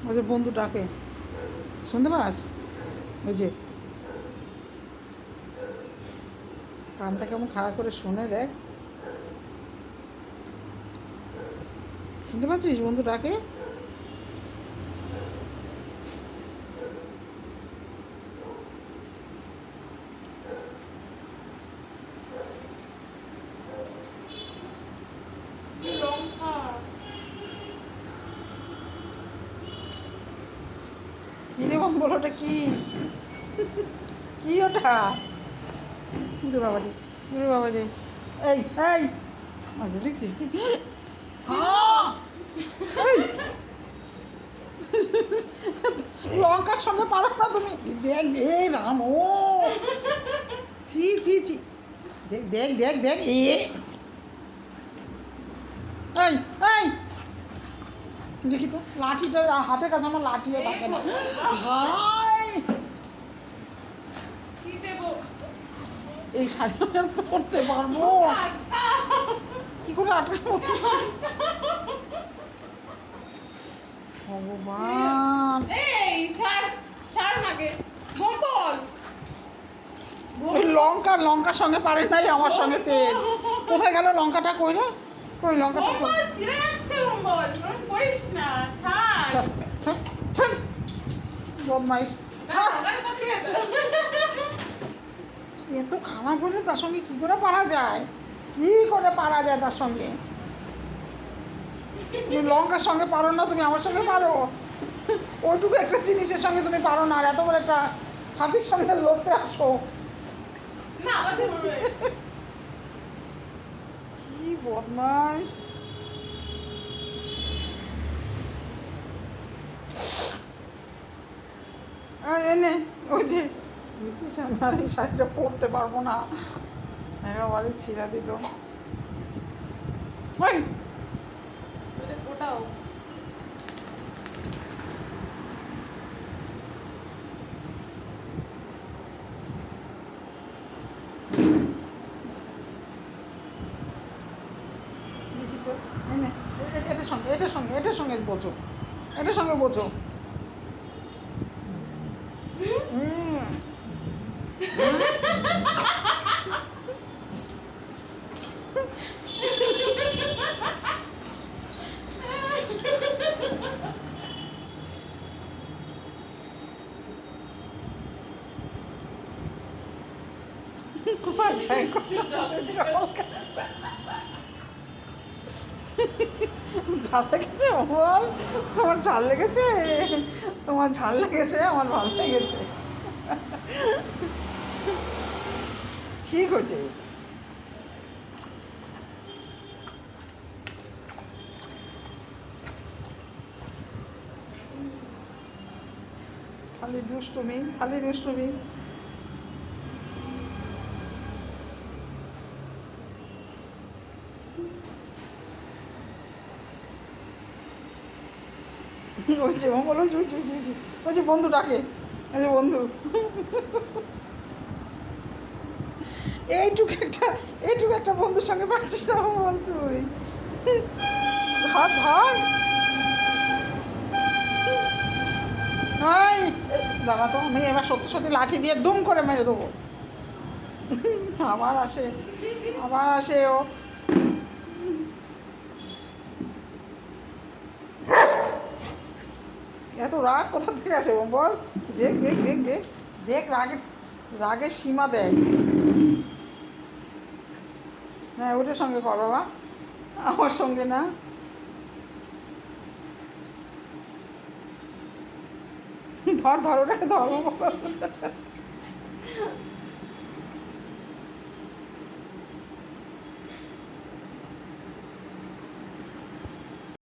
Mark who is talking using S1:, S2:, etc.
S1: ওই যে বন্ধু ডাকে, শুনতে পাস? ওই যে কানটা কেমন খাড়া করে শুনে দেখ, শুনতে পাচ্ছিস বন্ধু ডাকে? কিরে বল, ওটা কি? কি ওটা? উরে বাবা রে, উরে বাবা রে! এই এই আচ্ছা, দেখছিস লঙ্কার সঙ্গে পারো না তুমি? দেখ এ রাম, ও ছি ছি ছি! দেখ দেখ দেখ দেখ এই এই দেখি তো লাঠিটা হাতের কাছে, আমার লাঠিও থাকে না ভাই। এই শাড়িটা পরতে পারবো কি করে? আটকাবো ভগবান! ওই লঙ্কার সঙ্গে পারে নাই, আমার সঙ্গে তেজ। কোথায় গেল লঙ্কাটা? কইলে কই লঙ্কাটা? বদমাইশ! এত খারাপ হলে তার সঙ্গে কী করে পারা যায়? কী করে পারা যায় তার সঙ্গে? তুমি লঙ্কার সঙ্গে পারো না, তুমি আমার সঙ্গে পারো? ওইটুকু একটা জিনিসের সঙ্গে তুমি পারো না, আর এত বড় একটা হাতির সঙ্গে লড়তে আসো? কি বদমাইশ! এনে ওই যে এই শাড়িটা পরতে পারবো না, একেবারে ছিঁড়া দিল।
S2: ওটাও
S1: দেখি তো, এনে এটার সঙ্গে বোঝো, এটার সঙ্গে বোঝো। কোথায় যায়? ঝাল লেগেছে বল? তোমার ঝাল লেগেছে? তোমার ঝাল লেগেছে, আমার ভালো লেগেছে। ঠিক হয়েছে। খালি দুষ্টুমি, খালি দুষ্টুমি। ওই যে বলো, ওই যে বন্ধু ডাকে, ওই যে বন্ধু। এইটুকু একটা বন্ধুর সঙ্গে পাচ্ছিস না বল তুই? ধর ধর, দাদা তো আমি এবার সত্যি সত্যি লাঠি দিয়ে দুম করে মেরে দেবো। আবার আসে ও। এত রাগ কোথা থেকে আসে বল? দেখ দেখ দেখ দেখ দেখ, রাগের সীমা দেখ। হ্যাঁ, ওটার সঙ্গে কর বাবা, আমার সঙ্গে না। ধর ধর, ওটাকে ধর।